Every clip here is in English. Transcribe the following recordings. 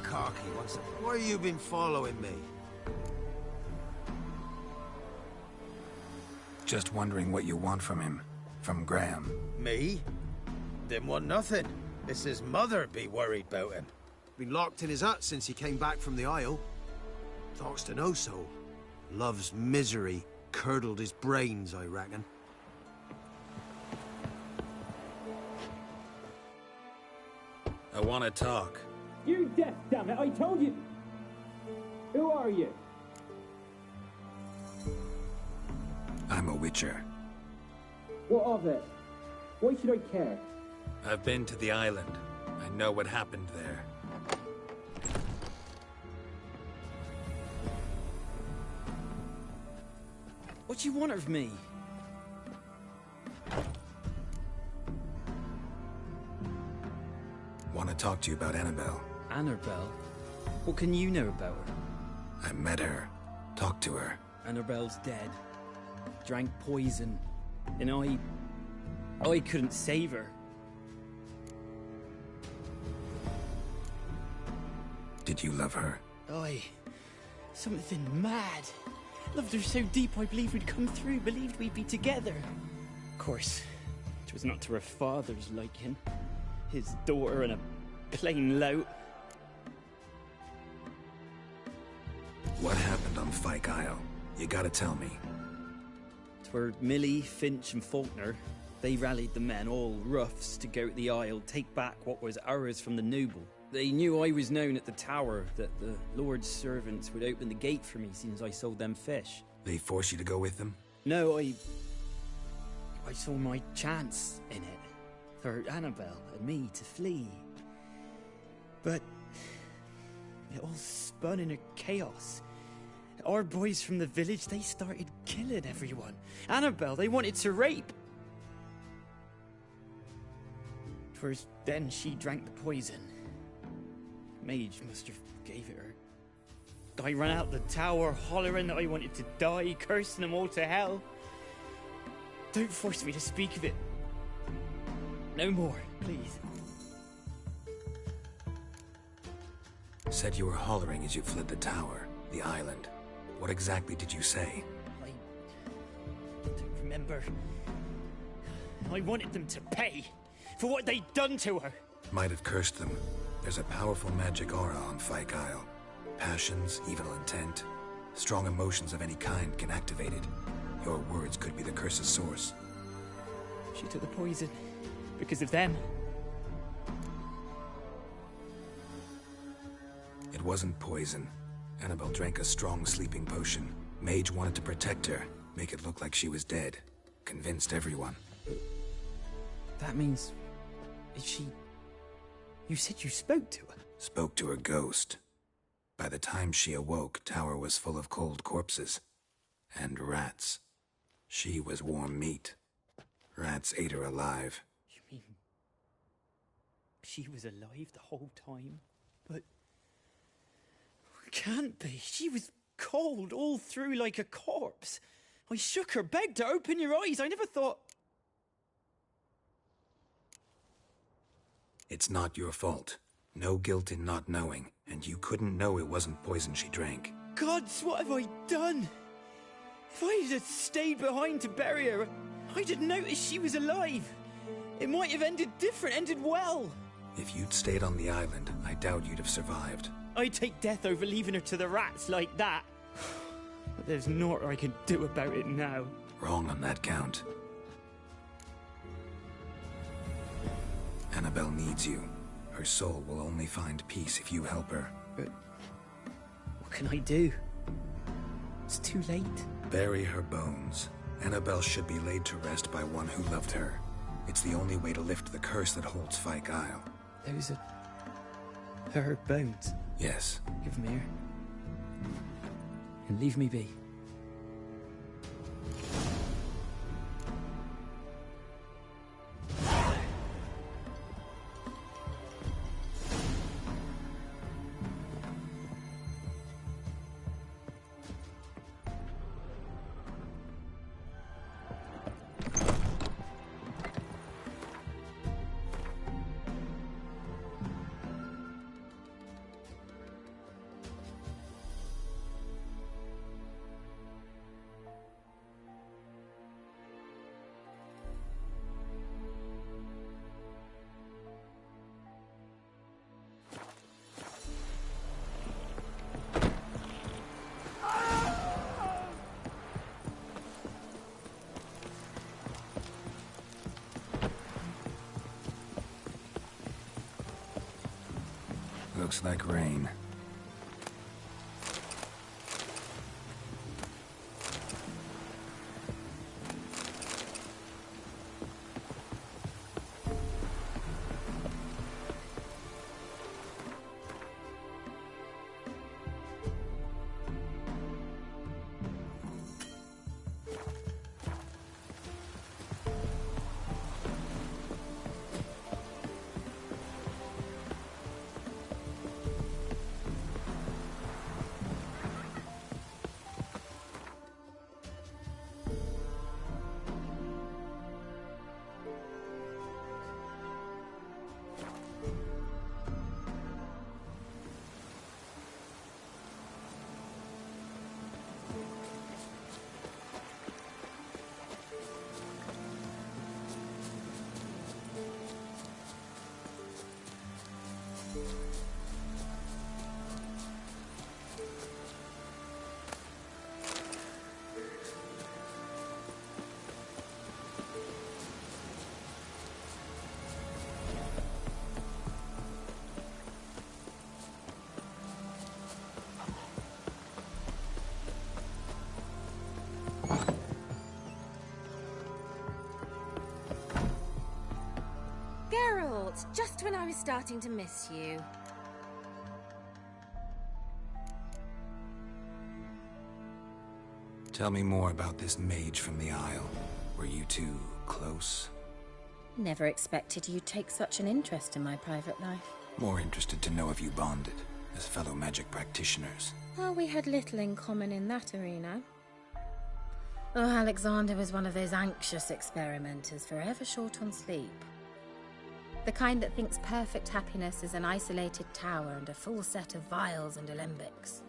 Cocky once. Why you been following me? Just wondering what you want from him. From Graham. Me? Didn't want nothing. It's his mother be worried about him. Been locked in his hut since he came back from the Isle. Talks to no soul. Love's misery curdled his brains, I reckon. I want to talk. You deaf, damn it! I told you! Who are you? I'm a witcher. What of it? Why should I care? I've been to the island. I know what happened there. What do you want of me? Want to talk to you about Annabelle. Annabelle? What can you know about her? I met her. Talked to her. Annabelle's dead. Drank poison. And I couldn't save her. Did you love her? Something mad. Loved her so deep I believed we'd come through, believed we'd be together. Of course, it was not to her father's liking. His daughter and a plain lout. What happened on Fyke Isle? You gotta tell me. Twere Millie, Finch and Faulkner. They rallied the men, all roughs, to go to the Isle, take back what was ours from the noble. They knew I was known at the tower, that the Lord's servants would open the gate for me since I sold them fish. They forced you to go with them? No, I saw my chance in it. For Annabelle and me to flee. But it all spun in a chaos. Our boys from the village, they started killing everyone. Annabelle, they wanted to rape. 'Twas then she drank the poison. Mage must have gave it her. I ran out the tower hollering that I wanted to die, cursing them all to hell. Don't force me to speak of it. No more, please. Said you were hollering as you fled the tower, the island. What exactly did you say? I don't remember. I wanted them to pay for what they'd done to her. Might have cursed them. There's a powerful magic aura on Fyke Isle. Passions, evil intent, strong emotions of any kind can activate it. Your words could be the curse's source. She took the poison because of them. It wasn't poison. Annabelle drank a strong sleeping potion. Mage wanted to protect her, make it look like she was dead. Convinced everyone. That means... is she... You said you spoke to her? Spoke to her ghost. By the time she awoke, Tower was full of cold corpses. And rats. She was warm meat. Rats ate her alive. You mean... she was alive the whole time, but... Can't be. She was cold all through like a corpse. I shook her, begged her, open your eyes. I never thought... It's not your fault. No guilt in not knowing, and you couldn't know it wasn't poison she drank. Gods, what have I done? If I had stayed behind to bury her, I'd have noticed she was alive. It might have ended different, ended well. If you'd stayed on the island, I doubt you'd have survived. I'd take death over leaving her to the rats like that. But there's naught I can do about it now. Wrong on that count. Annabelle needs you. Her soul will only find peace if you help her. But what can I do? It's too late. Bury her bones. Annabelle should be laid to rest by one who loved her. It's the only way to lift the curse that holds Fyke Isle. Those are... her bones. Yes. Give them here. And leave me be. Looks like rain. Geralt, just when I was starting to miss you. Tell me more about this mage from the Isle. Were you two close? Never expected you'd take such an interest in my private life. More interested to know if you bonded, as fellow magic practitioners. Well, we had little in common in that arena. Oh, Alexander was one of those anxious experimenters, forever short on sleep. The kind that thinks perfect happiness is an isolated tower and a full set of vials and alembics.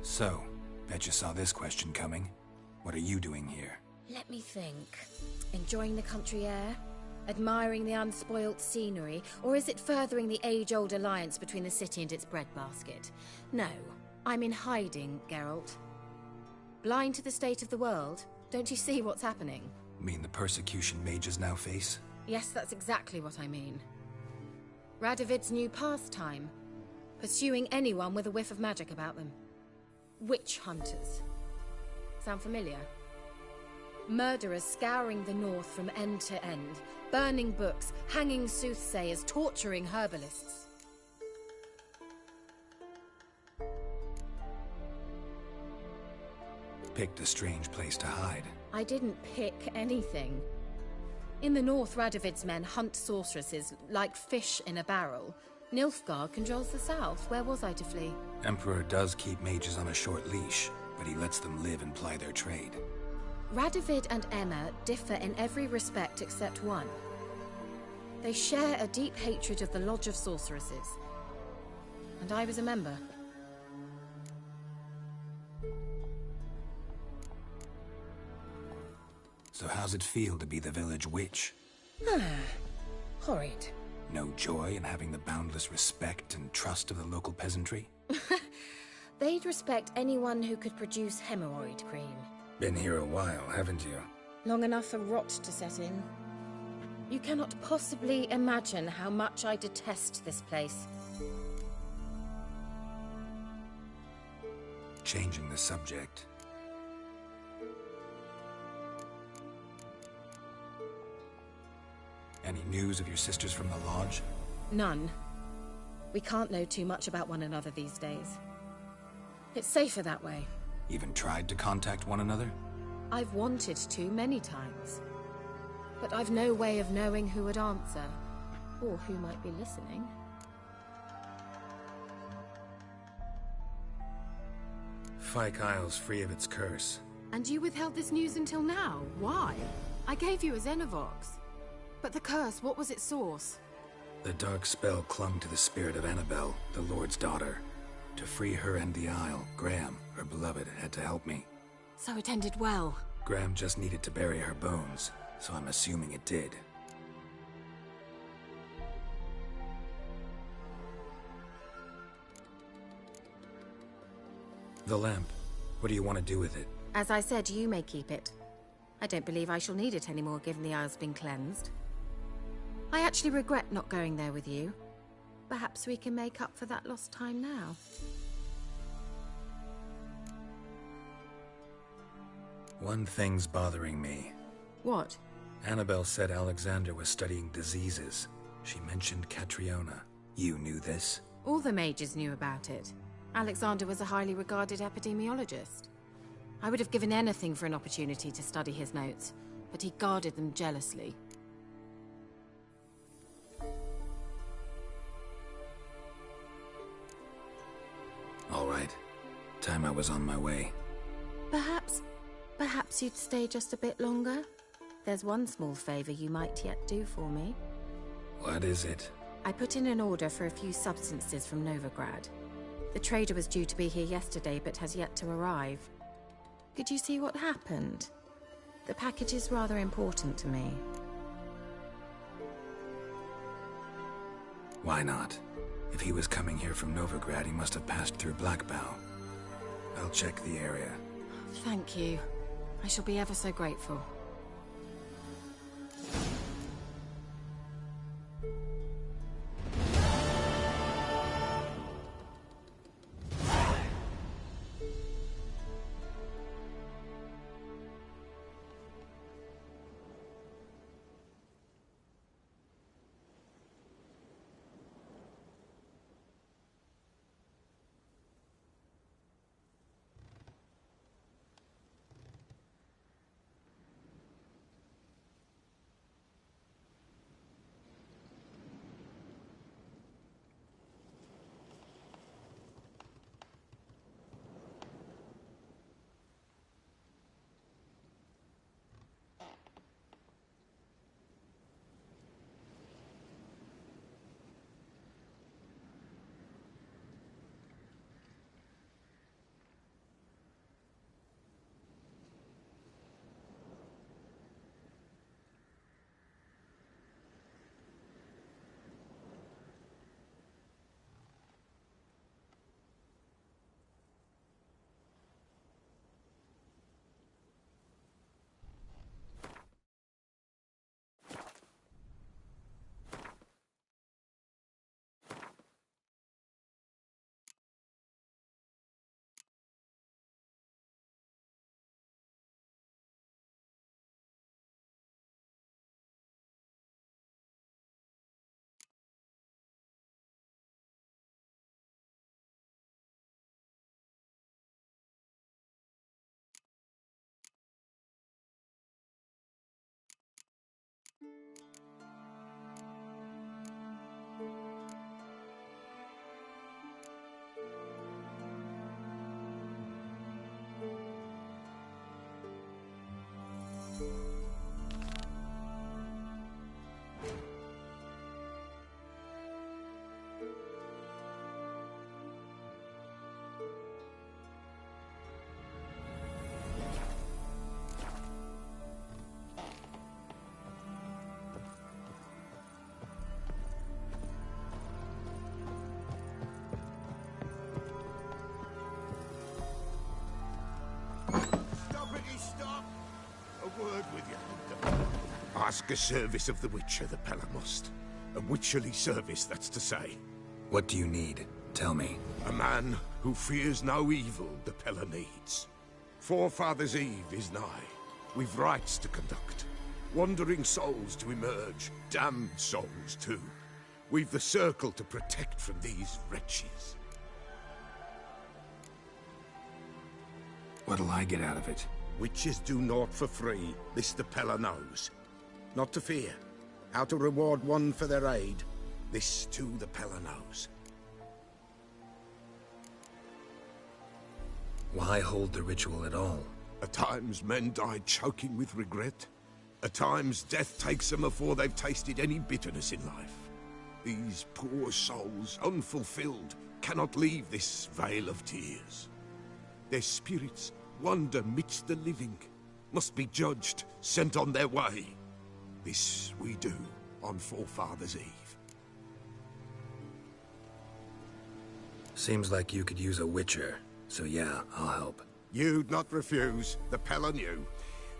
So, bet you saw this question coming. What are you doing here? Let me think. Enjoying the country air? Admiring the unspoilt scenery? Or is it furthering the age-old alliance between the city and its breadbasket? No, I'm in hiding, Geralt. Blind to the state of the world? Don't you see what's happening? Mean the persecution mages now face? Yes, that's exactly what I mean. Radovid's new pastime. Pursuing anyone with a whiff of magic about them. Witch hunters. Sound familiar? Murderers scouring the north from end to end, burning books, hanging soothsayers, torturing herbalists. Picked a strange place to hide. I didn't pick anything. In the north, Radovid's men hunt sorceresses like fish in a barrel. Nilfgaard controls the south. Where was I to flee? Emperor does keep mages on a short leash, but he lets them live and ply their trade. Radovid and Emma differ in every respect except one. They share a deep hatred of the Lodge of Sorceresses. And I was a member. So how's it feel to be the village witch? Horrid. No joy in having the boundless respect and trust of the local peasantry? They'd respect anyone who could produce hemorrhoid cream. Been here a while, haven't you? Long enough for rot to set in. You cannot possibly imagine how much I detest this place. Changing the subject. Any news of your sisters from the lodge? None. We can't know too much about one another these days. It's safer that way. Even tried to contact one another? I've wanted to many times. But I've no way of knowing who would answer, or who might be listening. Fyke Isle's free of its curse. And you withheld this news until now? Why? I gave you a Xenovox. But the curse, what was its source? The dark spell clung to the spirit of Annabelle, the Lord's daughter. To free her and the Isle, Graham, her beloved, had to help me. So it ended well. Graham just needed to bury her bones, so I'm assuming it did. The lamp. What do you want to do with it? As I said, you may keep it. I don't believe I shall need it anymore, given the Isle's been cleansed. I actually regret not going there with you. Perhaps we can make up for that lost time now. One thing's bothering me. What? Annabelle said Alexander was studying diseases. She mentioned Catriona. You knew this? All the mages knew about it. Alexander was a highly regarded epidemiologist. I would have given anything for an opportunity to study his notes, but he guarded them jealously. All right. Time I was on my way. Perhaps you'd stay just a bit longer? There's one small favor you might yet do for me. What is it? I put in an order for a few substances from Novigrad. The trader was due to be here yesterday, but has yet to arrive. Could you see what happened? The package is rather important to me. Why not? If he was coming here from Novigrad, he must have passed through Blackbough. I'll check the area. Thank you. I shall be ever so grateful. Ask a service of the Witcher, the Pella must. A witcherly service, that's to say. What do you need? Tell me. A man who fears no evil the Pella needs. Forefathers' Eve is nigh. We've rites to conduct. Wandering souls to emerge. Damned souls, too. We've the circle to protect from these wretches. What'll I get out of it? Witches do naught for free. This the Pella knows. Not to fear. How to reward one for their aid. This too the Pella knows. Why hold the ritual at all? At times men die choking with regret. At times death takes them before they've tasted any bitterness in life. These poor souls, unfulfilled, cannot leave this vale of tears. Their spirits wander midst the living, must be judged, sent on their way. This we do on Forefathers' Eve. Seems like you could use a witcher, so yeah, I'll help. You'd not refuse, the Pella knew.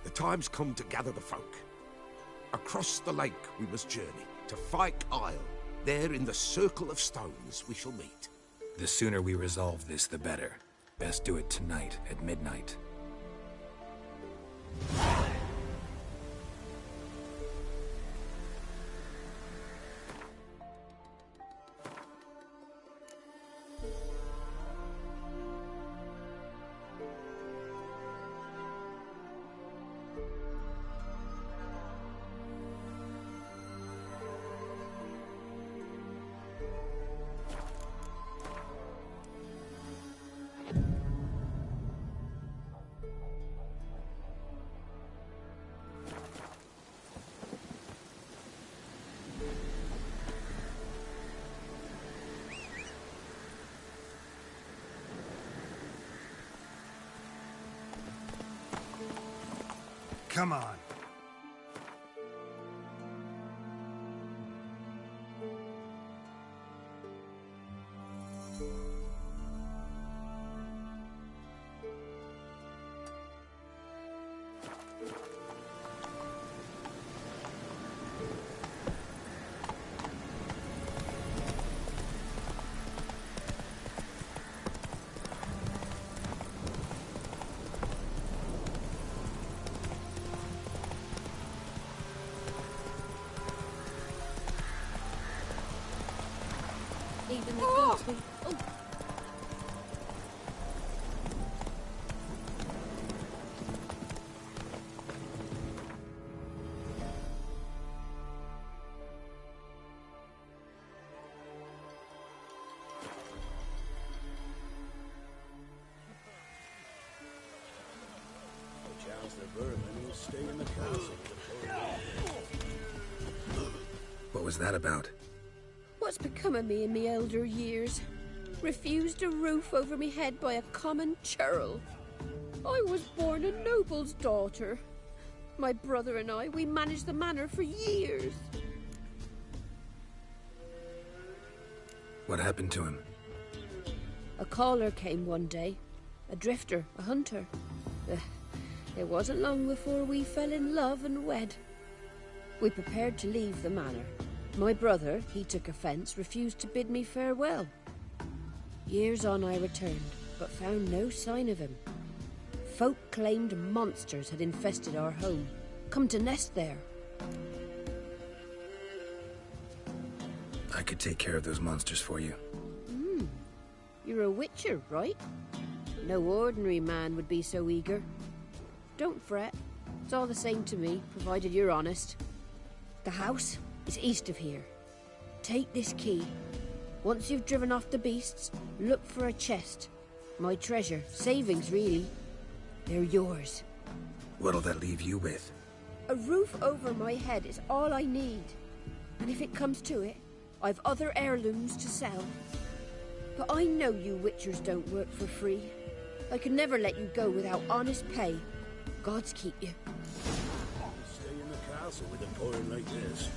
The time's come to gather the folk. Across the lake we must journey, to Fyke Isle. There in the Circle of Stones we shall meet. The sooner we resolve this, the better. Best do it tonight at midnight. Come on. Even the gods we... Oh. What was that about? What's become of me in me elder years? Refused a roof over me head by a common churl. I was born a noble's daughter. My brother and I, we managed the manor for years. What happened to him? A caller came one day. A drifter, a hunter. It wasn't long before we fell in love and wed. We prepared to leave the manor. My brother, he took offence, refused to bid me farewell. Years on I returned, but found no sign of him. Folk claimed monsters had infested our home, come to nest there. I could take care of those monsters for you. You're a witcher, right? No ordinary man would be so eager. Don't fret. It's all the same to me, provided you're honest. The house is east of here. Take this key. Once you've driven off the beasts, look for a chest. My treasure. Savings, really. They're yours. What'll that leave you with? A roof over my head is all I need. And if it comes to it, I've other heirlooms to sell. But I know you witchers don't work for free. I could never let you go without honest pay. Gods keep you. Stay in the castle with a boy like this.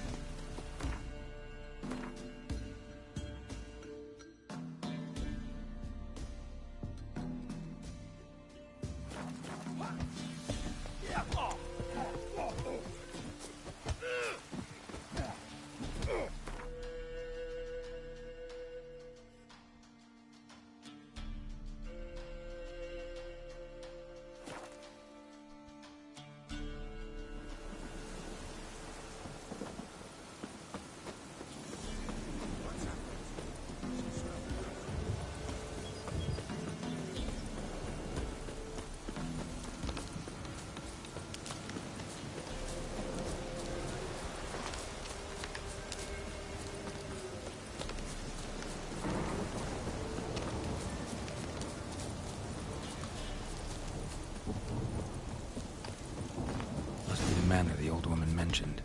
Manor the old woman mentioned.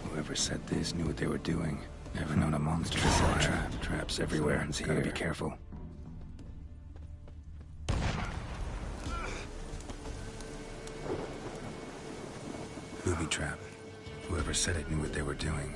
Whoever said this knew what they were doing. Never known a monster to set a trap. Traps everywhere. Gotta be careful. Booby trap. Whoever said it knew what they were doing.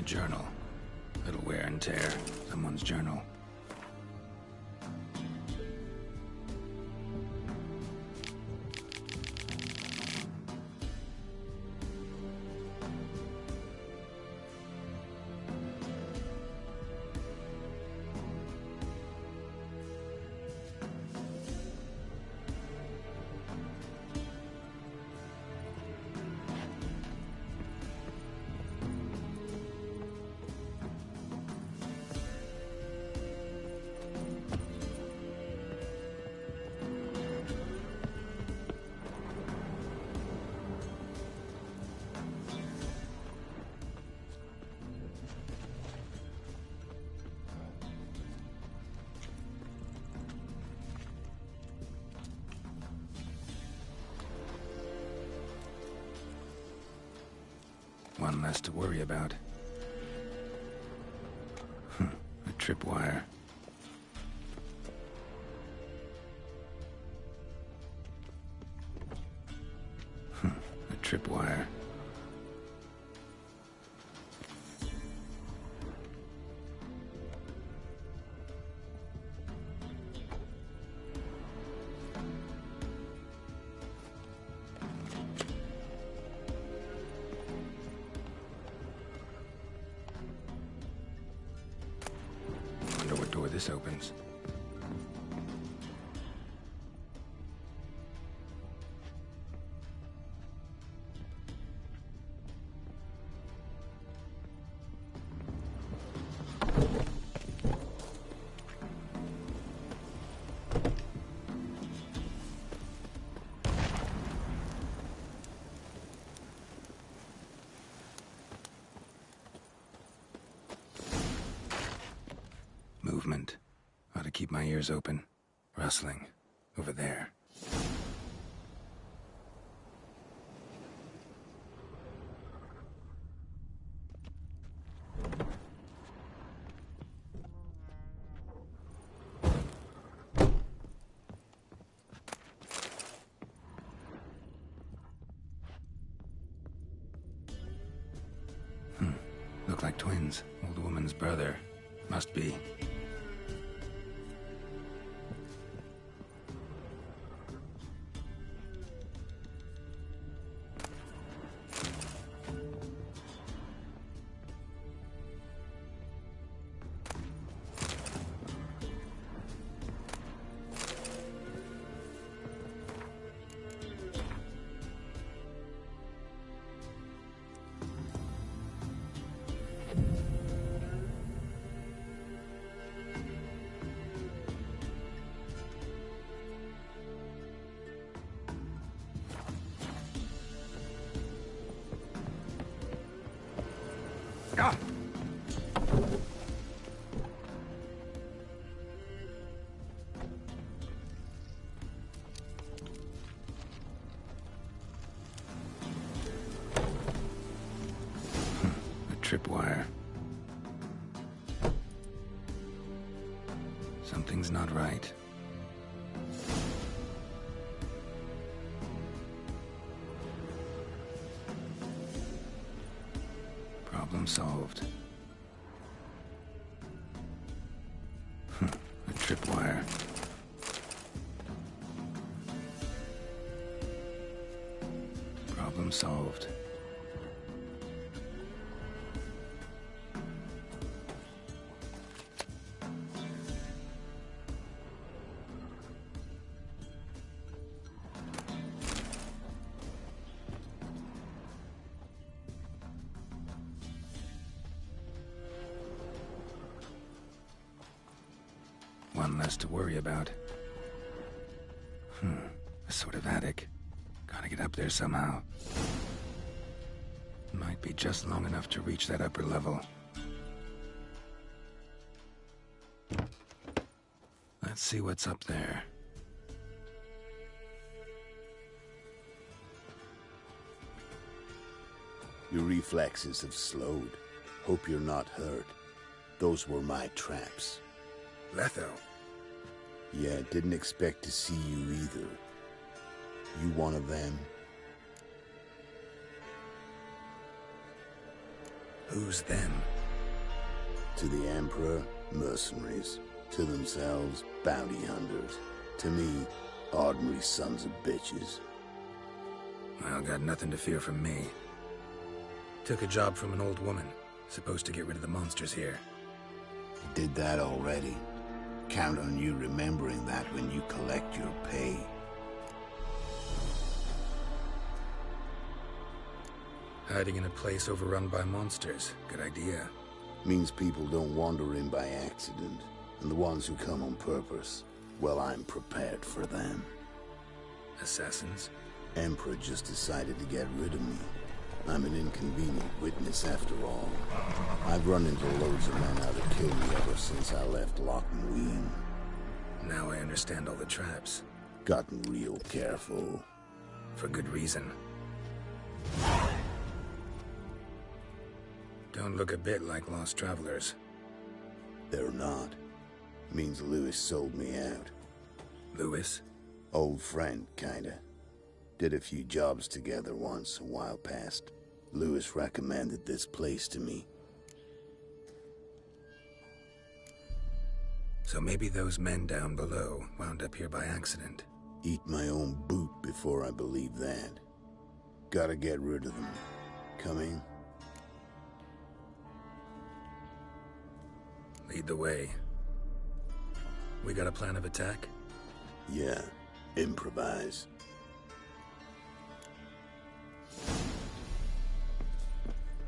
Journal. Little wear and tear. Someone's journal. One less to worry about. A tripwire. A tripwire. This opens. Movement. Ought to keep my ears open. Rustling. Over there. like twins. Old woman's brother. Must be. Ah! A tripwire. Something's not right. Problem solved. A tripwire. Problem solved. One less to worry about. A sort of attic. Gotta get up there somehow. Might be just long enough to reach that upper level. Let's see what's up there. Your reflexes have slowed. Hope you're not hurt. Those were my traps. Letho. Yeah, didn't expect to see you either. You one of them? Who's them? To the Emperor, mercenaries. To themselves, bounty hunters. To me, ordinary sons of bitches. Well, got nothing to fear from me. Took a job from an old woman. Supposed to get rid of the monsters here. Did that already. Count on you remembering that when you collect your pay. Hiding in a place overrun by monsters. Good idea. Means people don't wander in by accident. And the ones who come on purpose, well, I'm prepared for them. Assassins? Emperor just decided to get rid of me. I'm an inconvenient witness after all. I've run into loads of men out to kill me ever since I left Loch and Ween. Now I understand all the traps. Gotten real careful. For good reason. Don't look a bit like lost travelers. They're not. Means Lewis sold me out. Lewis? Old friend, kinda. Did a few jobs together once, a while past. Lewis recommended this place to me. So maybe those men down below wound up here by accident. Eat my own boot before I believe that. Gotta get rid of them. Coming? Lead the way. We got a plan of attack? Yeah. Improvise.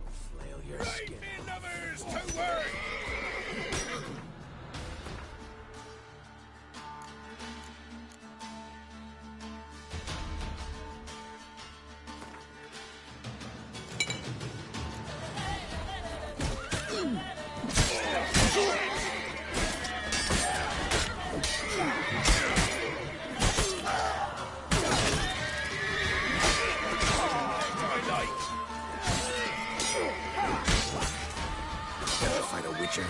Flail your skin. Lovers to work! Fight a Witcher.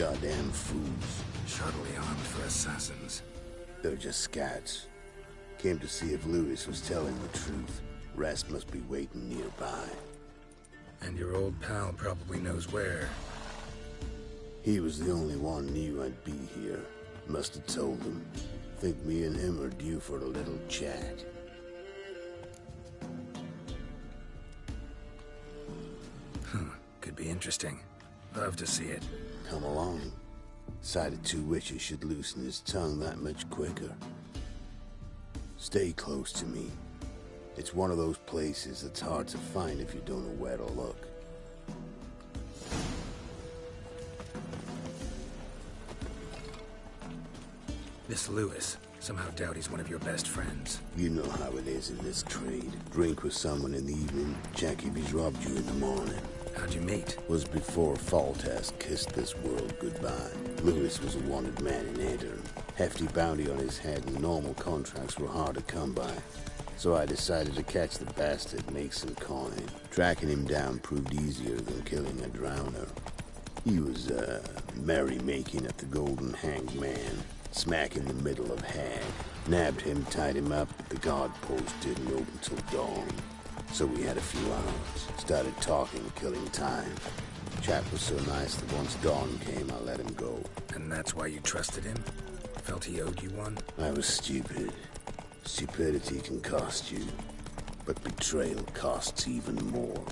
Goddamn fools. Shoddily armed for assassins. They're just scouts. Came to see if Lewis was telling the truth. Rest must be waiting nearby. And your old pal probably knows where. He was the only one knew I'd be here. Must have told him. Think me and him are due for a little chat. Could be interesting. Love to see it. Come along. Sight of two witches should loosen his tongue that much quicker. Stay close to me. It's one of those places that's hard to find if you don't know where to look. This Lewis, somehow doubt he's one of your best friends. You know how it is in this trade. Drink with someone in the evening, check if he's robbed you in the morning. How'd you meet? Was before Foltest kissed this world goodbye. Lewis was a wanted man in Aedirn. Hefty bounty on his head and normal contracts were hard to come by. So I decided to catch the bastard, make some coin. Tracking him down proved easier than killing a drowner. He was, merrymaking at the Golden Hanged Man, smack in the middle of Hag. Nabbed him, tied him up, but the guard post didn't open till dawn. So we had a few hours. Started talking, killing time. Chap was so nice that once dawn came, I let him go. And that's why you trusted him? Felt he owed you one? I was stupid. Stupidity can cost you, but betrayal costs even more.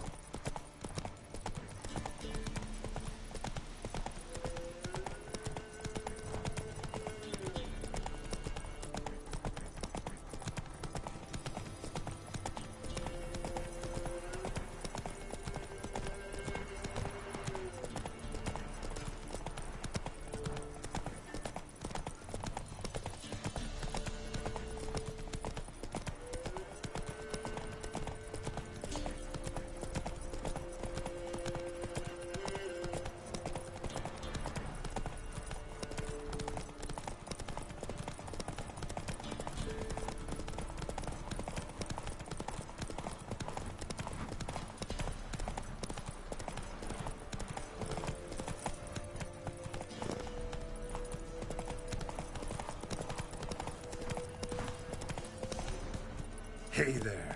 Hey there.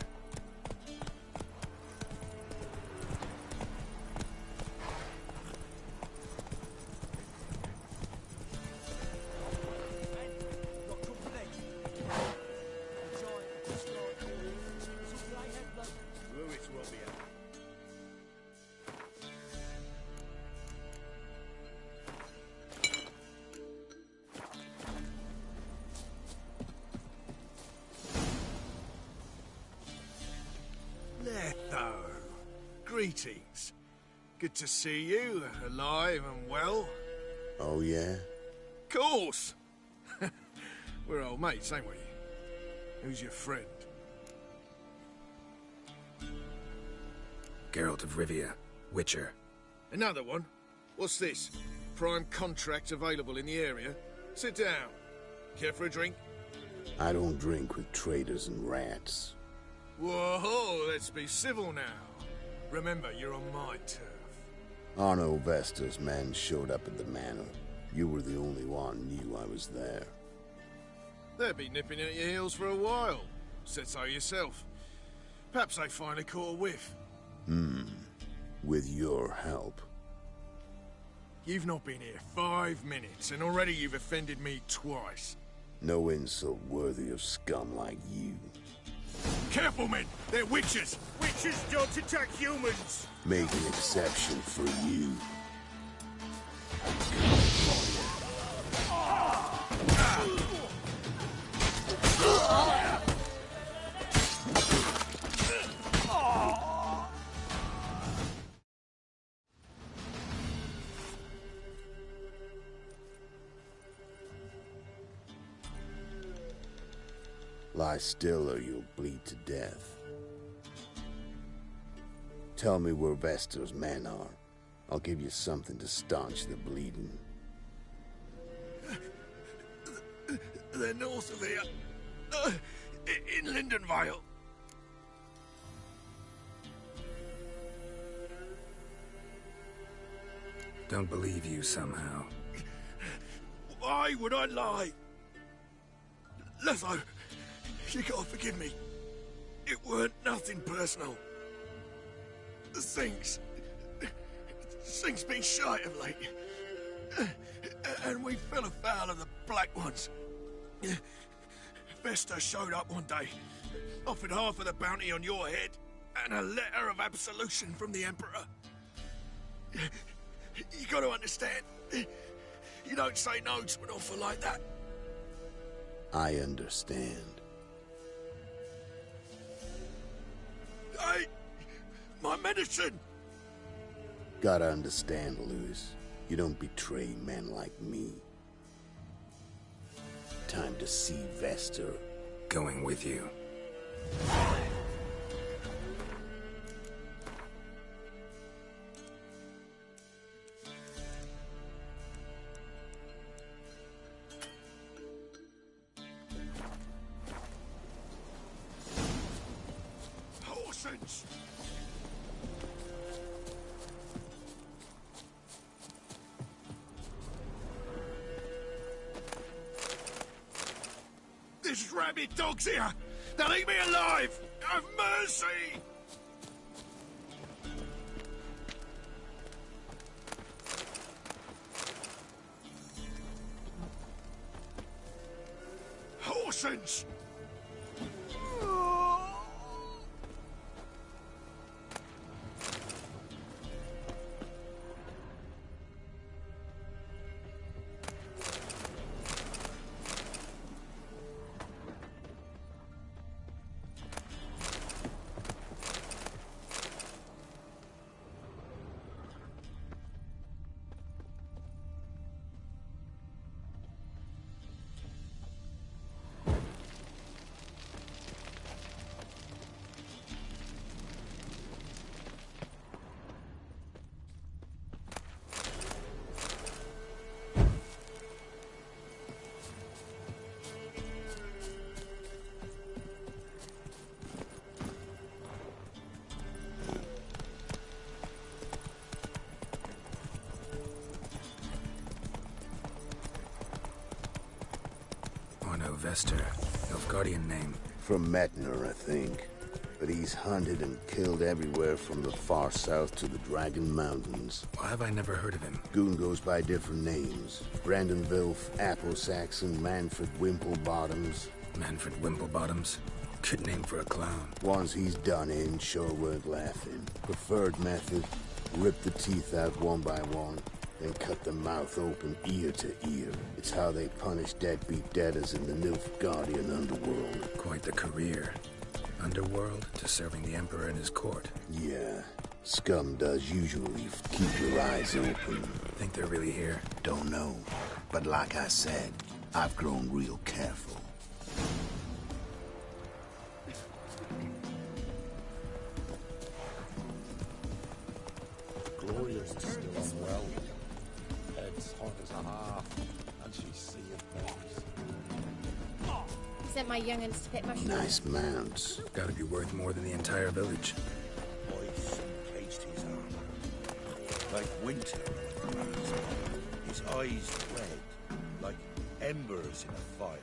Letho, greetings. Good to see you, alive and well. Oh, yeah? Course! We're old mates, ain't we? Who's your friend? Geralt of Rivia, Witcher. Another one? What's this? Prime contract available in the area? Sit down. Care for a drink? I don't drink with traitors and rats. Whoa, let's be civil now. Remember, you're on my turf. Arno Vestal's men showed up at the manor. You were the only one knew I was there. They'll be nipping at your heels for a while. Said so yourself. Perhaps they finally caught a whiff. With your help. You've not been here 5 minutes, and already you've offended me twice. No insult worthy of scum like you. Careful, men! They're witches! Witches don't attack humans! Make an exception for you. Lie still or you'll bleed to death. Tell me where Vestal's men are. I'll give you something to staunch the bleeding. They're north of here. In Lindenvale. Don't believe you somehow. Why would I lie? Letho, you gotta forgive me. It weren't nothing personal. Things been shy of late. And we fell afoul of the Black Ones. Vesta showed up one day, offered half of the bounty on your head, and a letter of absolution from the Emperor. You gotta understand, you don't say no to an offer like that. I understand. Hey, my medicine! Gotta understand, Louis. You don't betray men like me. Time to see Vesta. Going with you. Horsens! There's rabid dogs here! They'll eat me alive! Have mercy! Horsens! Vester, Nilfgaardian name. From Metner, I think. But he's hunted and killed everywhere from the far south to the Dragon Mountains. Why have I never heard of him? Goon goes by different names. Brandon Vilf, Apple Saxon, Manfred Wimplebottoms. Manfred Wimplebottoms? Good name for a clown. Ones he's done in sure weren't laughing. Preferred method, rip the teeth out one by one, then cut the mouth open ear to ear. It's how they punish deadbeat debtors in the Nilfgaardian underworld. Quite the career. Underworld to serving the Emperor and his court. Yeah. Scum does usually keep your eyes open. Think they're really here? Don't know. But like I said, I've grown real careful. Gloria's still unwell. Head's hot as a half, and she's seeing things. Sent my young'uns to pick mushrooms. Nice mounts. Gotta be worth more than the entire village. Ice encased his armor, like winter on the grass. His eyes red, like embers in a fire.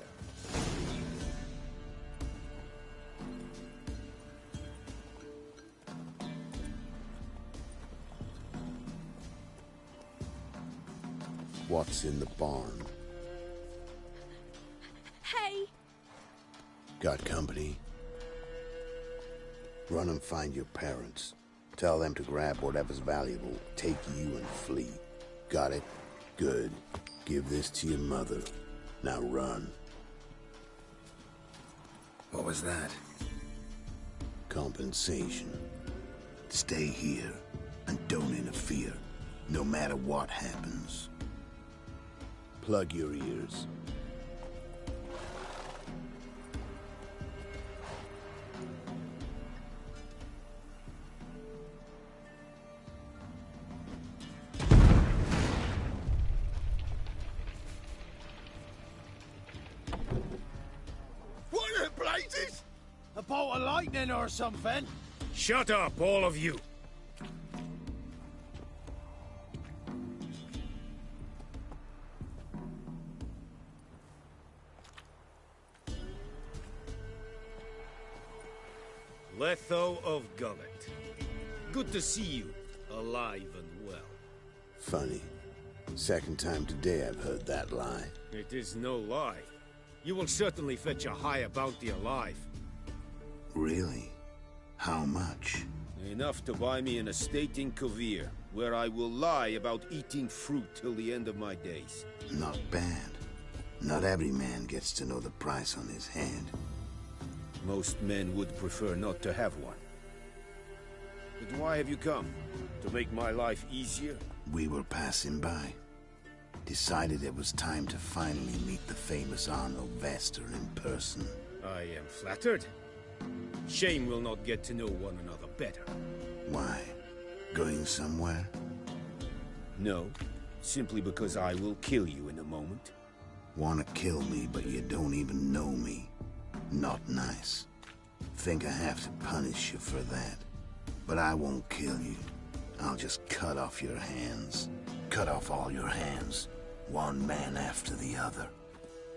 What's in the barn? Hey! Got company? Run and find your parents. Tell them to grab whatever's valuable, take you and flee. Got it? Good. Give this to your mother. Now run. What was that? Compensation. Stay here and don't interfere, no matter what happens. Plug your ears. What the blazes? A bolt of lightning or something? Shut up, all of you. Letho of Gullet. Good to see you, alive and well. Funny. Second time today I've heard that lie. It is no lie. You will certainly fetch a higher bounty alive. Really? How much? Enough to buy me an estate in Kovir, where I will lie about eating fruit till the end of my days. Not bad. Not every man gets to know the price on his head. Most men would prefer not to have one. But why have you come? To make my life easier? We were passing by. Decided it was time to finally meet the famous Arno Vester in person. I am flattered. Shame we'll not get to know one another better. Why? Going somewhere? No, simply because I will kill you in a moment. Wanna kill me, but you don't even know me. Not nice. Think I have to punish you for that. But I won't kill you. I'll just cut off your hands. Cut off all your hands. One man after the other.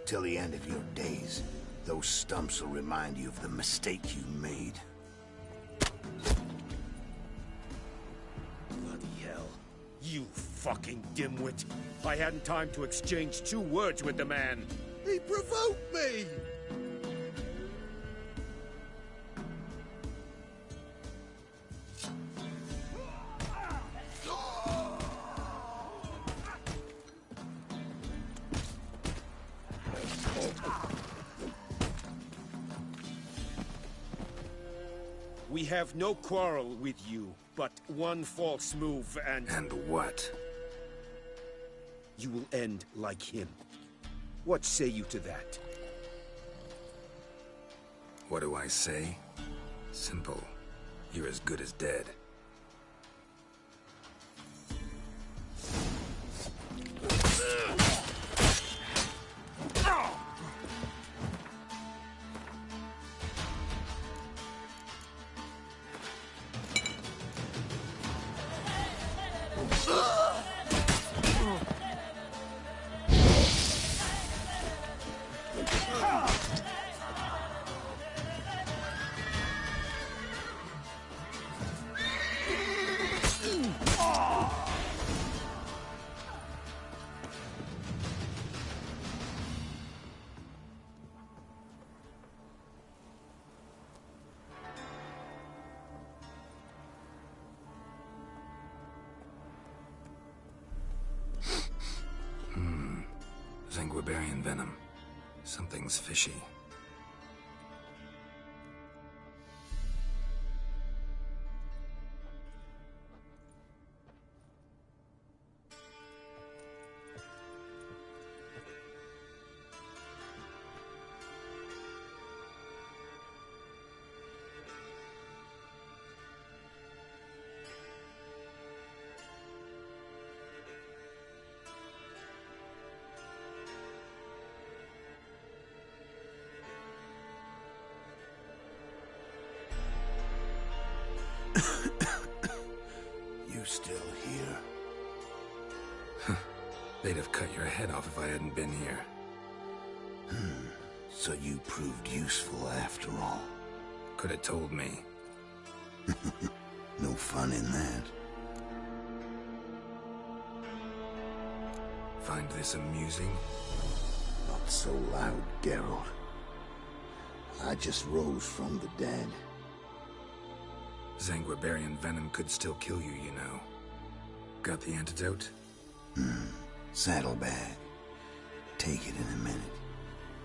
Till the end of your days, those stumps will remind you of the mistake you made. Bloody hell. You fucking dimwit. I hadn't time to exchange 2 words with the man. He provoked me! We have no quarrel with you, but one false move and... And what? You will end like him. What say you to that? What do I say? Simple. You're as good as dead. Zanguibarian venom. Something's fishy. You still here? They'd have cut your head off if I hadn't been here. So you proved useful after all. Could have told me. No fun in that. Find this amusing? Not so loud, Geralt. I just rose from the dead. Zanguibarian venom could still kill you, you know. Got the antidote? Saddlebag. Take it in a minute.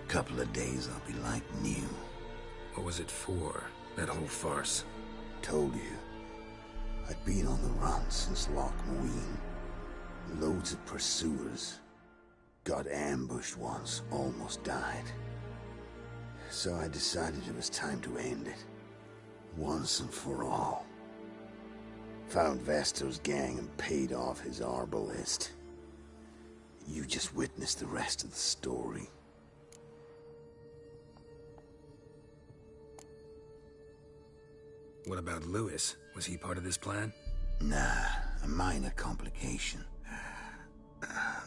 Couple of days I'll be like new. What was it for, that whole farce? Told you. I'd been on the run since Loch Muin. Loads of pursuers. Got ambushed once, almost died. So I decided it was time to end it. Once and for all. Found Vester's gang and paid off his arbalist. You just witnessed the rest of the story. What about Louis? Was he part of this plan? Nah, a minor complication.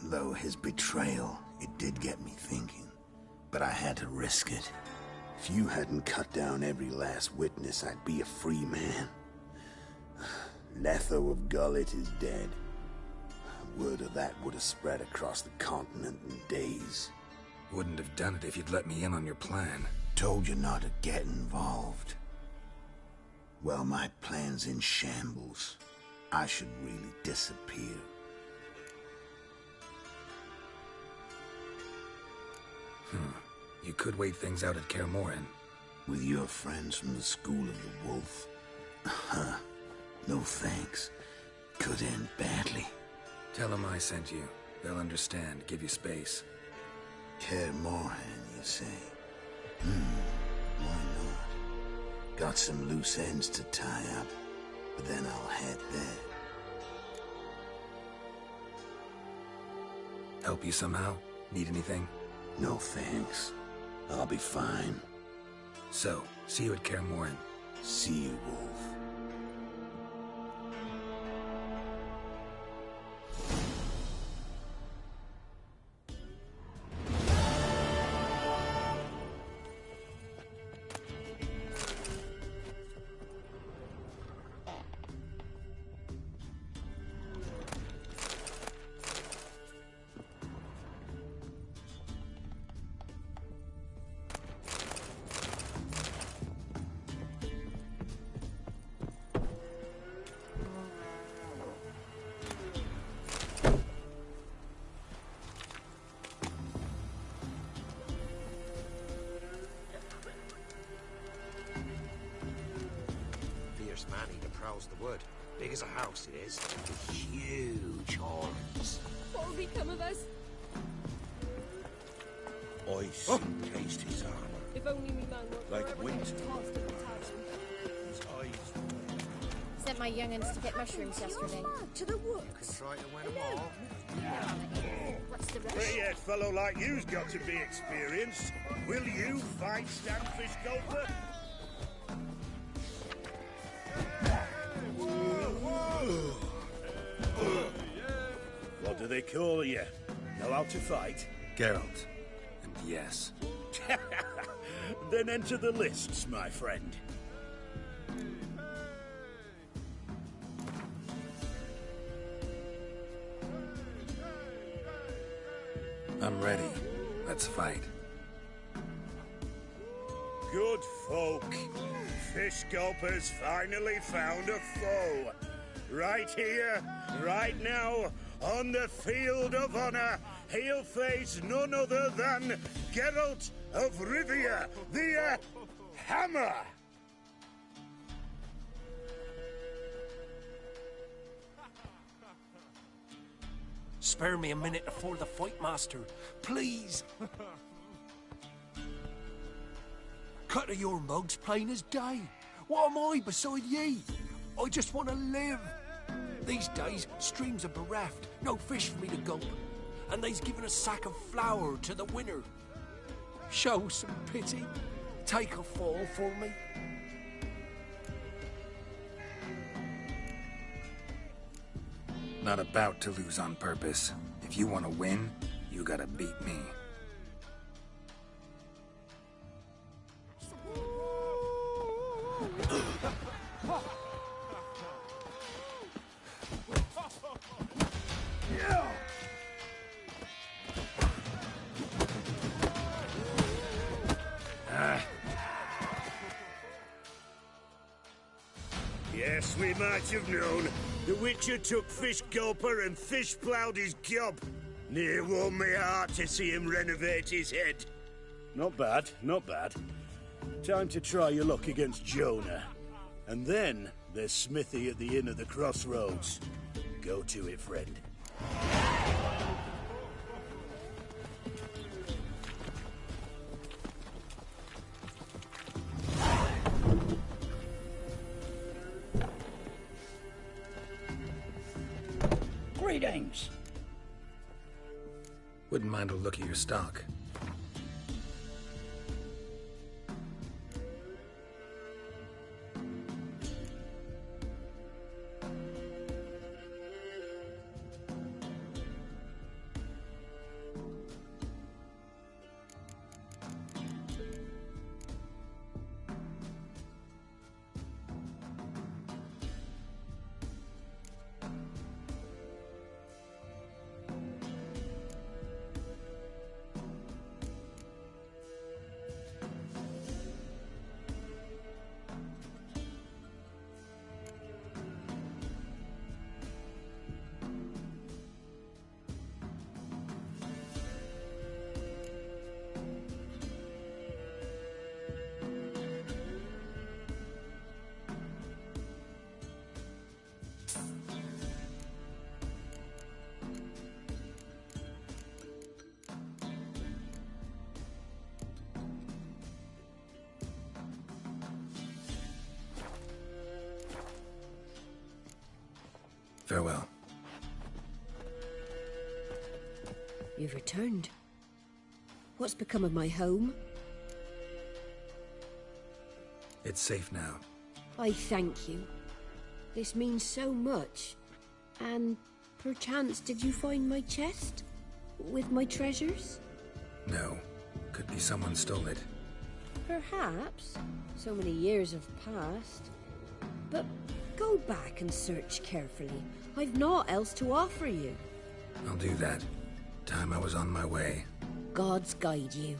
Though his betrayal, it did get me thinking. But I had to risk it. If you hadn't cut down every last witness, I'd be a free man. Letho of Gullet is dead. Word of that would have spread across the continent in days. Wouldn't have done it if you'd let me in on your plan. Told you not to get involved. Well, my plan's in shambles. I should really disappear. You could wait things out at Kaer Morhen. With your friends from the School of the Wolf? No thanks. Could end badly. Tell them I sent you. They'll understand, give you space. Kaer Morhen, you say? Why not? Got some loose ends to tie up, but then I'll head there. Help you somehow? Need anything? No thanks. I'll be fine. So, see you at Kaer Morhen. See you, Wolf. Manny that prowls the wood. Big as a house it is. With huge horns. What will become of us? Ice encased his armor. If only we man were Like forever winter. getting tossed in the tavern. His eyes. Sent my young'uns to get mushrooms yesterday. To the You woods. can try to win them all. What's the rush? Pretty-head fellow like you's got to be experienced. Will you fight Stanfish Gulper? What do they call you? Know how to fight? Geralt. And yes. Then enter the lists, my friend. I'm ready. Let's fight. Good folk. Fish Gulper's finally found a foe. Right here, right now, on the field of honor, he'll face none other than Geralt of Rivia, the Hammer. Spare me a minute before the fight, Master. Please. Cut of your mugs plain as day. What am I beside ye? I just want to live. These days, streams are bereft. No fish for me to gulp. And they's given a sack of flour to the winner. Show some pity. Take a fall for me. Not about to lose on purpose. If you want to win, you gotta beat me. Yes, we might have known. The Witcher took Fish Gulper and fish ploughed his gob. Near warmed me heart to see him renovate his head. Not bad, not bad. Time to try your luck against Jonah. And then there's Smithy at the Inn of the Crossroads. Go to it, friend. Greetings. Wouldn't mind a look at your stock. Farewell. You've returned. What's become of my home? It's safe now. I thank you. This means so much. And perchance did you find my chest? With my treasures? No. Could be someone stole it. Perhaps. So many years have passed. But go back and search carefully. I've naught else to offer you. I'll do that. Time I was on my way. Gods guide you.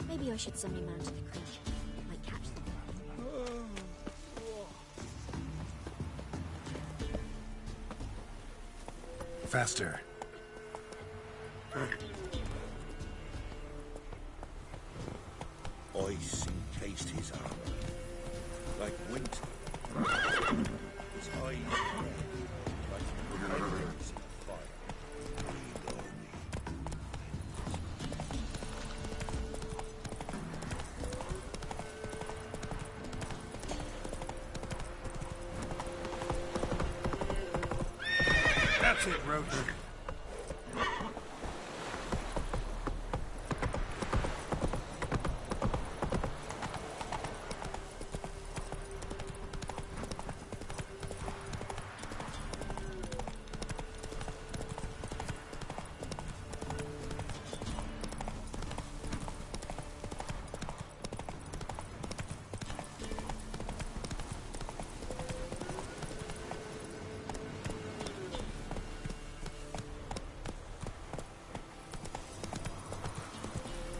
Maybe I should send my man to the creek. Might catch them. Faster. Ice encased his armor, like winter. His eyes red, like embers of fire. Lean on me. That's it, Roker.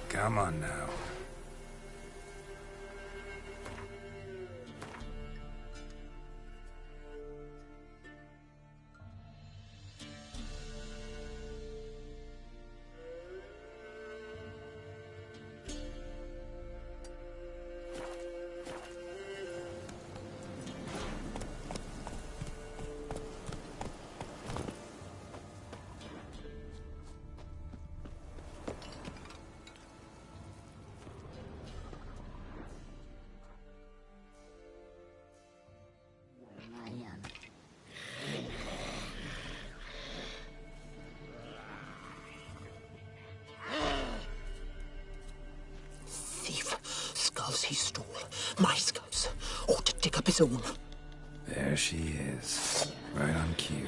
Come on now. Skulls he stole. My skulls. Ought to dig up his own. There she is. Right on cue.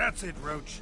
That's it, Roach.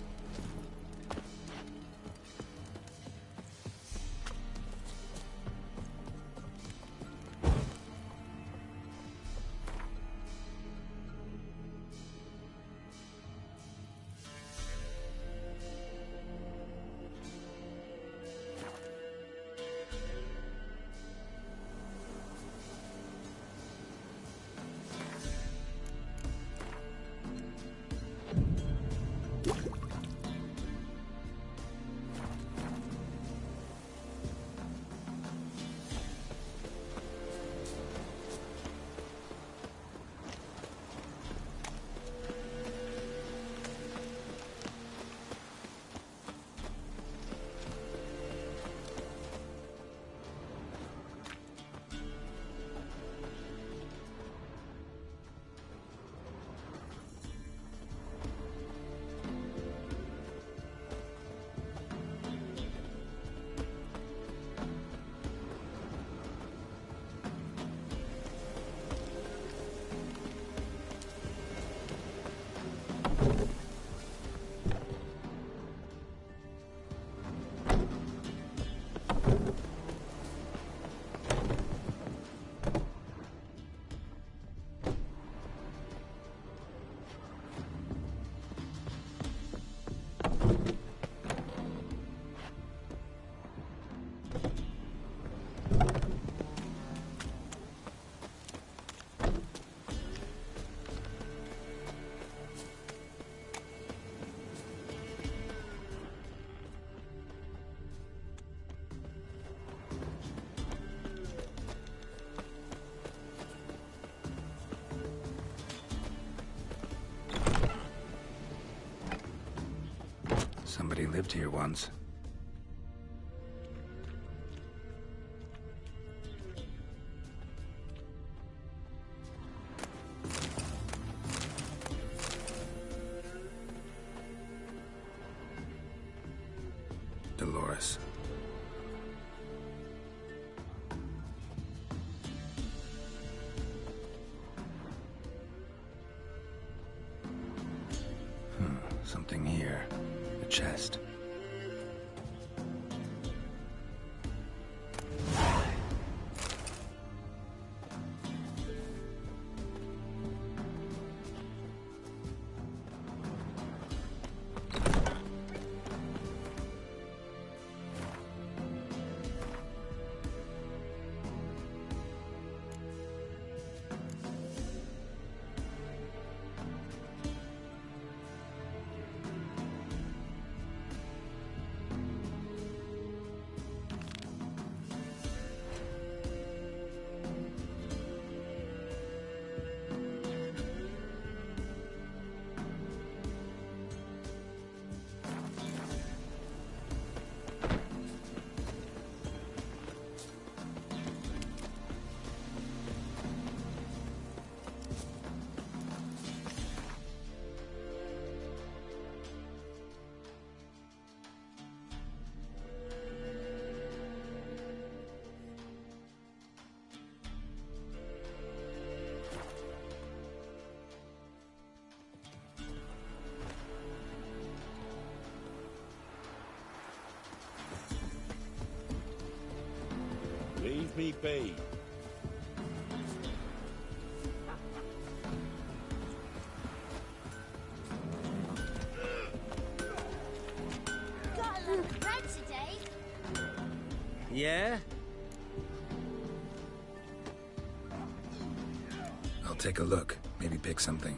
Somebody lived here once. Dolores. Something here. A chest. Leave me be. Got a load of bread today. Yeah? I'll take a look. Maybe pick something.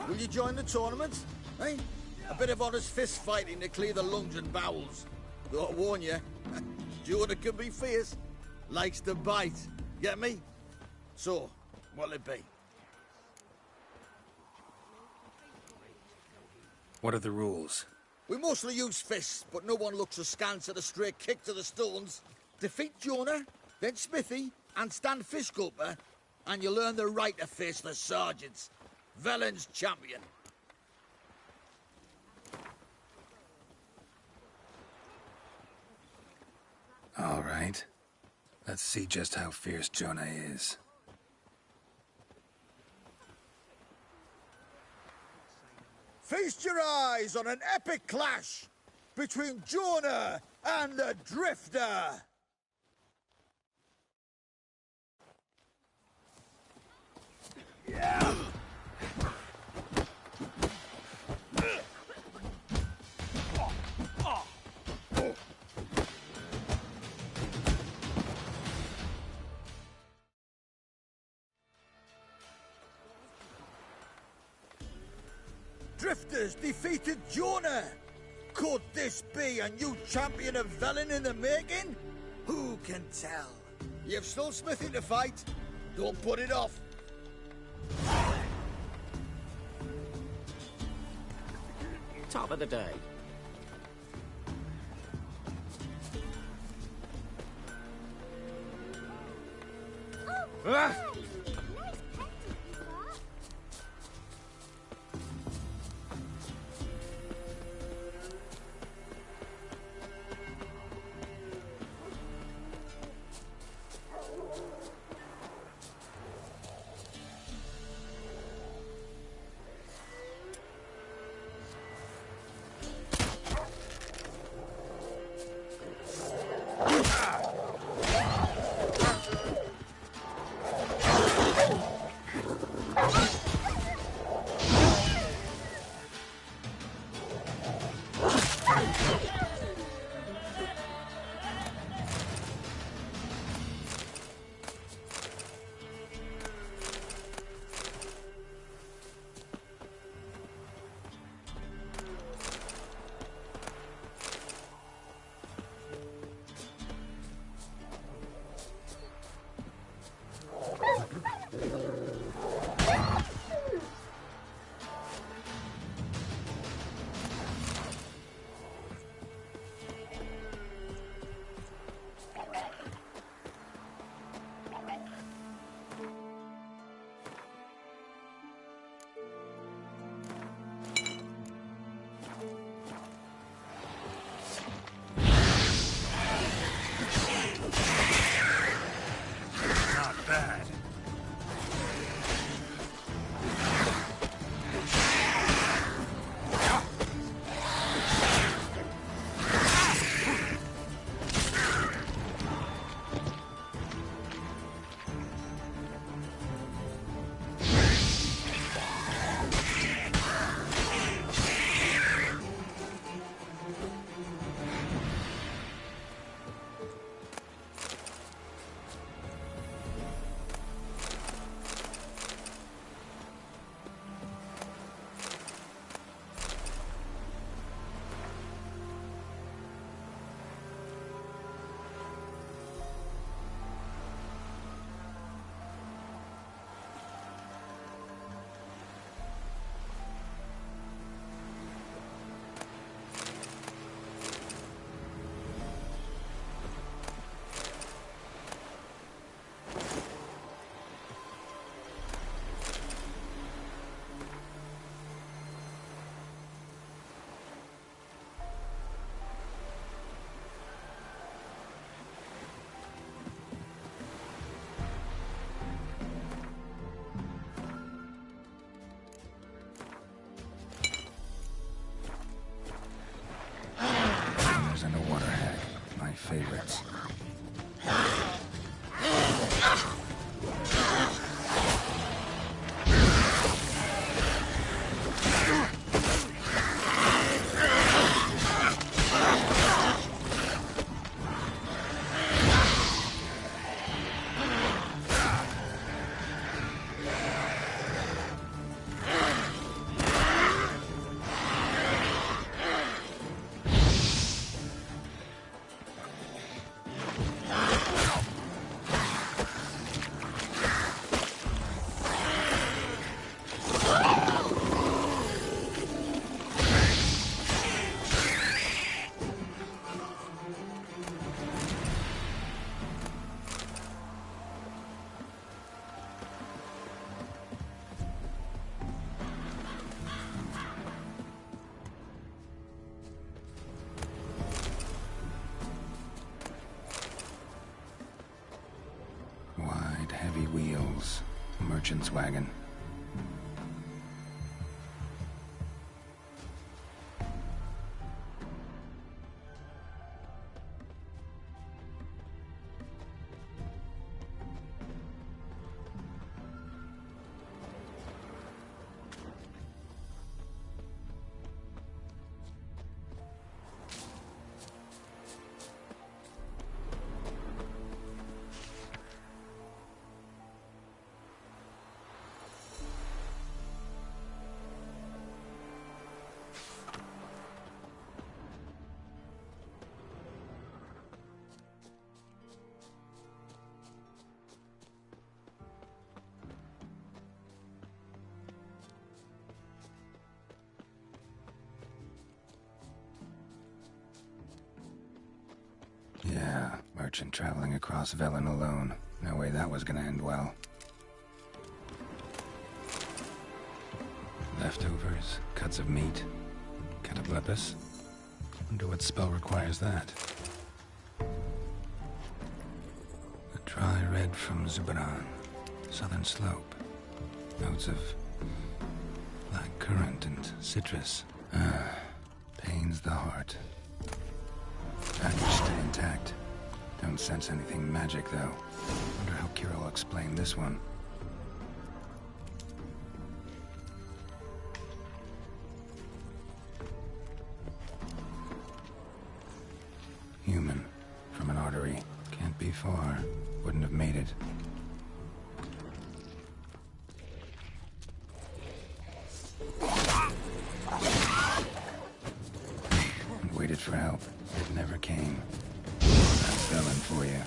Will you join the tournament? Eh? A bit of honest fist fighting to clear the lungs and bowels. Though I warn you, Jonah can be fierce. Likes to bite. Get me? So, what'll it be? What are the rules? We mostly use fists, but no one looks askance at a stray kick to the stones. Defeat Jonah, then Smithy, and stand Fish Gulper, and you'll earn the right to face the sergeants. Velen's champion. All right. Let's see just how fierce Jonah is. Feast your eyes on an epic clash between Jonah and the Drifter. Yeah. Drifters defeated Jonah. Could this be a new champion of Velen in the making? Who can tell? You've still Smithy to fight. Don't put it off. Top of the day. Ah! favorites. merchant's wagon. Yeah, merchant traveling across Velen alone. No way that was gonna end well. Leftovers, cuts of meat, cataplepis. Wonder what spell requires that. A dry red from Zubaran, southern slope. Notes of black currant and citrus. Pains the heart. Package still intact. Don't sense anything magic, though. Wonder how Kira will explain this one. Human. From an artery. Can't be far. Wouldn't have made it. And waited for help. It never came. That's Velen for you.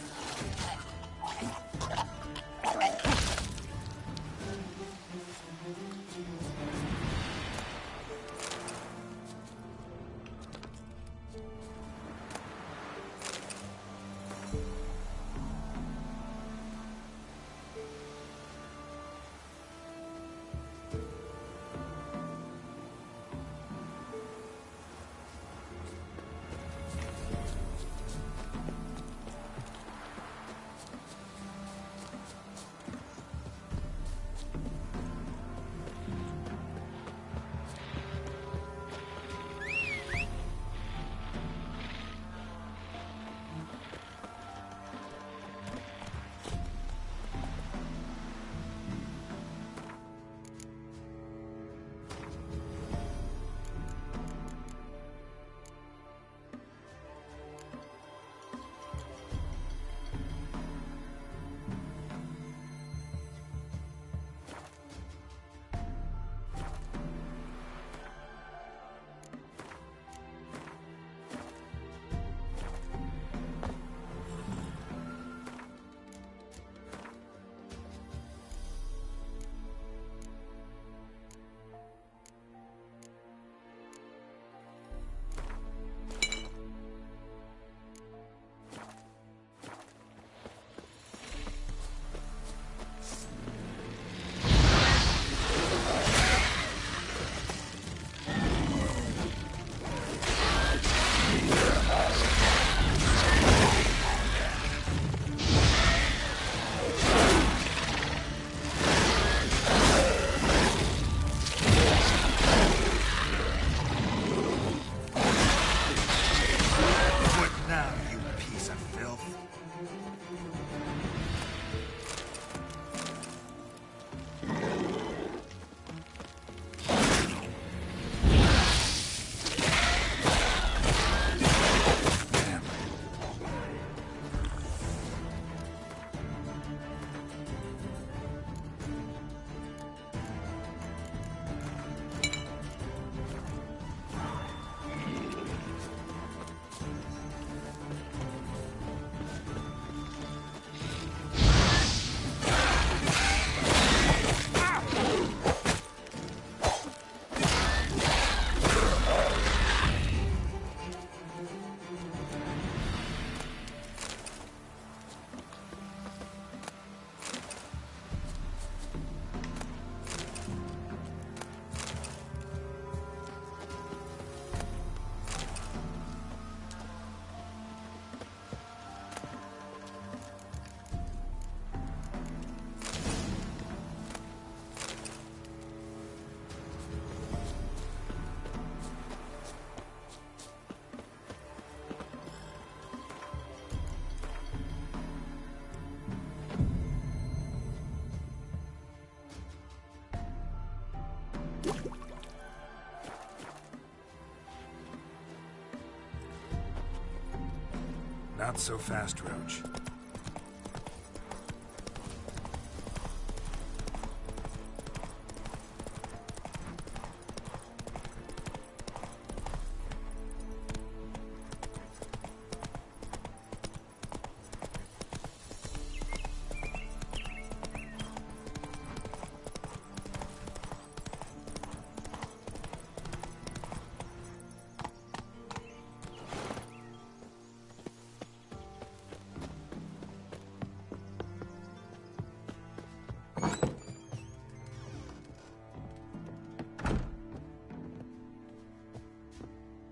Not so fast, Roach.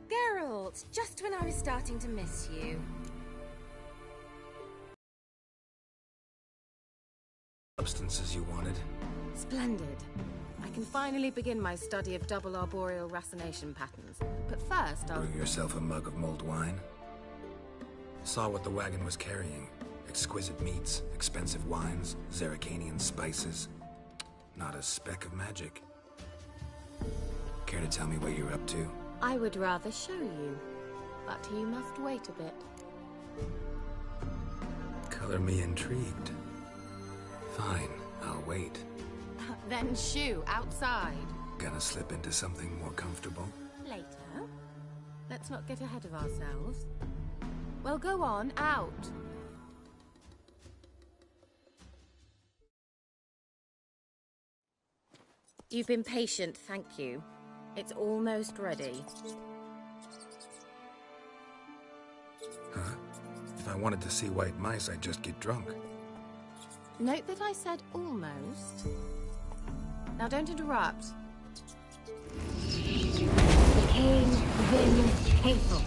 Geralt, just when I was starting to miss you. Substances you wanted? Splendid. I can finally begin my study of double arboreal racination patterns. But first, I'll... Brew yourself a mug of mulled wine? Saw what the wagon was carrying. Exquisite meats, expensive wines, Zerrikanian spices. Not a speck of magic. Care to tell me what you're up to? I would rather show you, but you must wait a bit. Color me intrigued. Fine, I'll wait. Then shoo, outside. Gonna slip into something more comfortable? Later. Let's not get ahead of ourselves. Well, go on, out. You've been patient, thank you. It's almost ready. Huh? If I wanted to see white mice, I'd just get drunk. Note that I said almost. Now don't interrupt. Became Vin Hateful.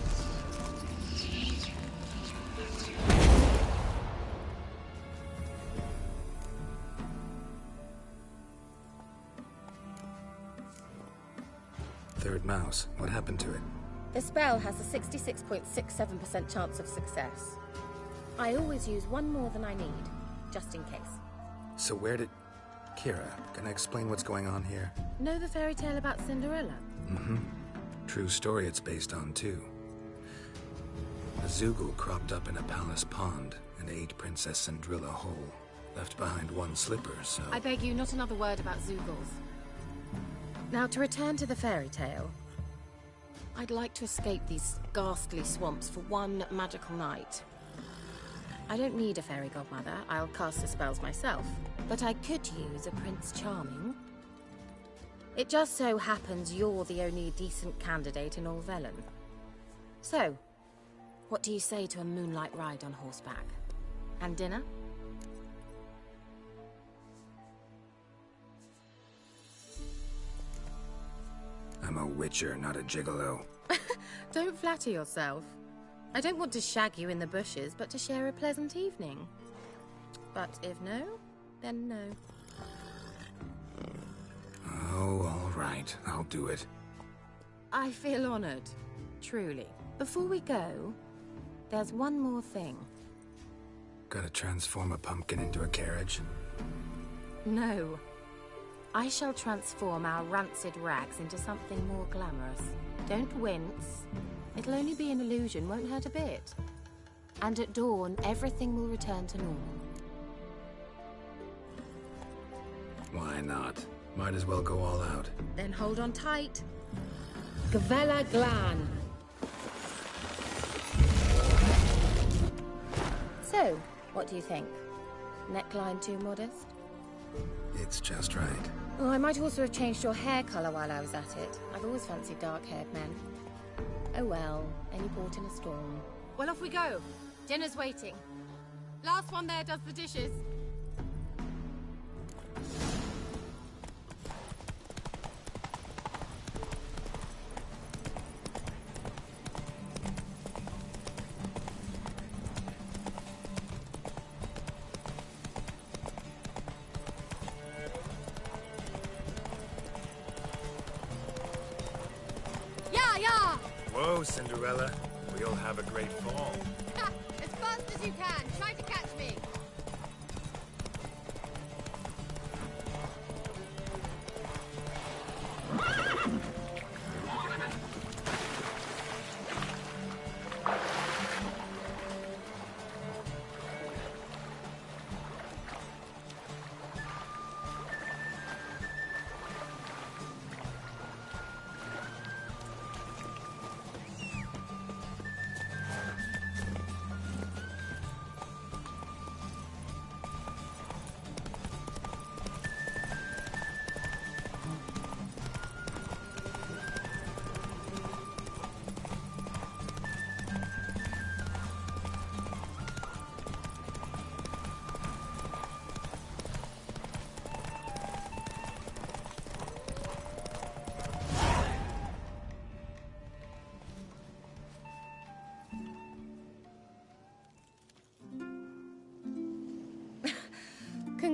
Third mouse. What happened to it? The spell has a 66.67% chance of success. I always use one more than I need, just in case. So where did... Kira, can I explain what's going on here? Know the fairy tale about Cinderella? Mm-hmm. True story it's based on, too. A Zoogle cropped up in a palace pond and ate Princess Cindrilla whole. Left behind one slipper, so... I beg you, not another word about Zoogles. Now, to return to the fairy tale, I'd like to escape these ghastly swamps for one magical night. I don't need a fairy godmother, I'll cast the spells myself. But I could use a Prince Charming. It just so happens you're the only decent candidate in all Velen. So, what do you say to a moonlight ride on horseback? And dinner? I'm a witcher, not a gigolo. Don't flatter yourself. I don't want to shag you in the bushes, but to share a pleasant evening. But if no, then no. Oh, all right. I'll do it. I feel honored. Truly. Before we go, there's one more thing. Gotta transform a pumpkin into a carriage? No. I shall transform our rancid rags into something more glamorous. Don't wince. It'll only be an illusion, won't hurt a bit. And at dawn, everything will return to normal. Why not? Might as well go all out. Then hold on tight. Gavella Glan. So, what do you think? Neckline too modest? It's just right. Oh, I might also have changed your hair colour while I was at it. I've always fancied dark-haired men. Oh well, any port in a storm. Well, off we go. Dinner's waiting. Last one there does the dishes. Whoa, Cinderella. We'll have a great fall. As fast as you can. Try to catch me.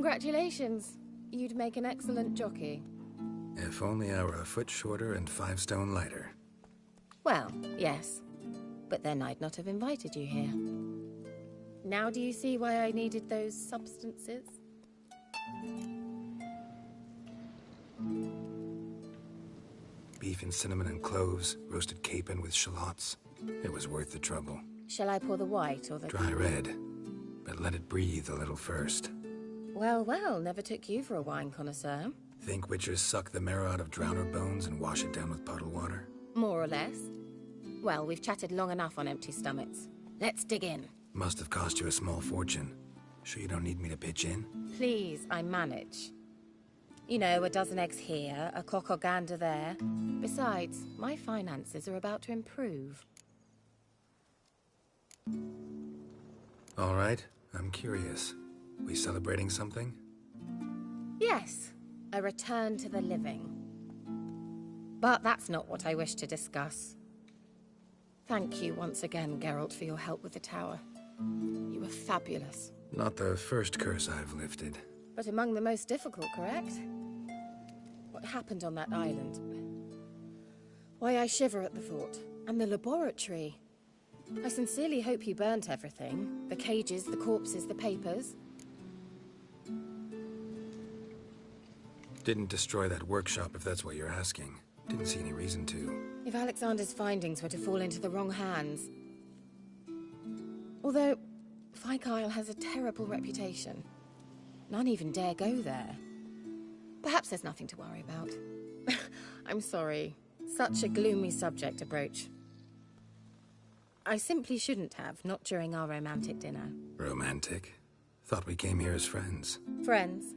Congratulations. You'd make an excellent jockey. If only I were a foot shorter and 5 stone lighter. Well, yes. But then I'd not have invited you here. Now do you see why I needed those substances? Beef and cinnamon and cloves, roasted capon with shallots. It was worth the trouble. Shall I pour the white or the... Dry red, but let it breathe a little first. Well, well, never took you for a wine connoisseur. Think witchers suck the marrow out of drowner bones and wash it down with puddle water? More or less. Well, we've chatted long enough on empty stomachs. Let's dig in. Must have cost you a small fortune. Sure you don't need me to pitch in? Please, I manage. You know, a dozen eggs here, a cock or gander there. Besides, my finances are about to improve. All right, I'm curious. We celebrating something? Yes, a return to the living. But that's not what I wish to discuss. Thank you once again, Geralt, for your help with the tower. You were fabulous. Not the first curse I've lifted. But among the most difficult, correct? What happened on that island? Why I shiver at the thought. And the laboratory. I sincerely hope you burnt everything. The cages, the corpses, the papers. Didn't destroy that workshop, if that's what you're asking. Didn't see any reason to. If Alexander's findings were to fall into the wrong hands... Although, Fyke Isle has a terrible reputation. None even dare go there. Perhaps there's nothing to worry about. I'm sorry. Such a gloomy subject to broach. I simply shouldn't have, not during our romantic dinner. Romantic? Thought we came here as friends. Friends.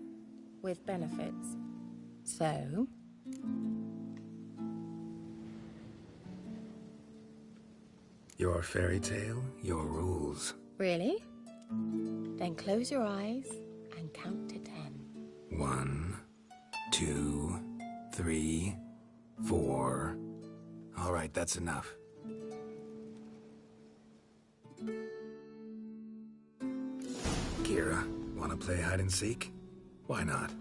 With benefits. So... Your fairy tale, your rules. Really? Then close your eyes and count to 10. 1, 2, 3, 4. All right, that's enough. Kira, wanna play hide and seek? Why not?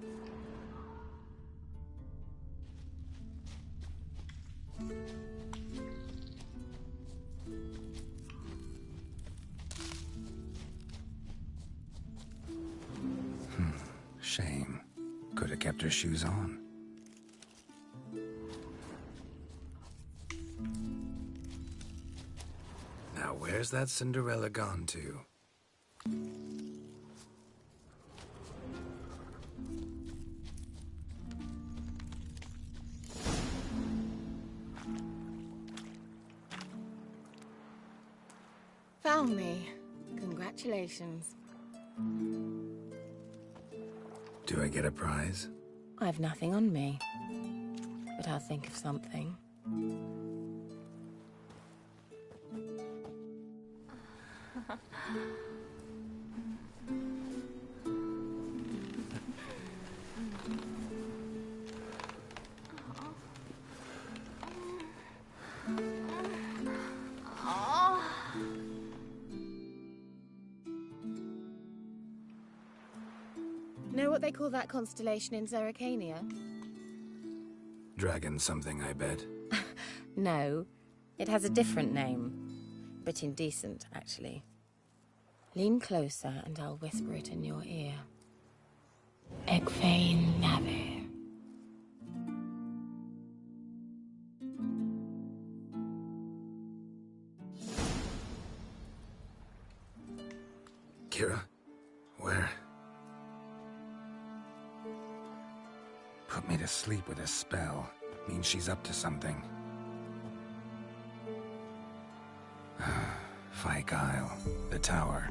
Shame. Could have kept her shoes on. Now where's that Cinderella gone to? Found me. Congratulations. Do I get a prize? I've nothing on me. But I'll think of something. Know what they call that constellation in Zerrikania? Dragon something, I bet. No, it has a different name. But indecent, actually. Lean closer and I'll whisper it in your ear. Egfain Navir. Kira? Where? Put me to sleep with a spell. Means she's up to something. Fyke Isle. The tower.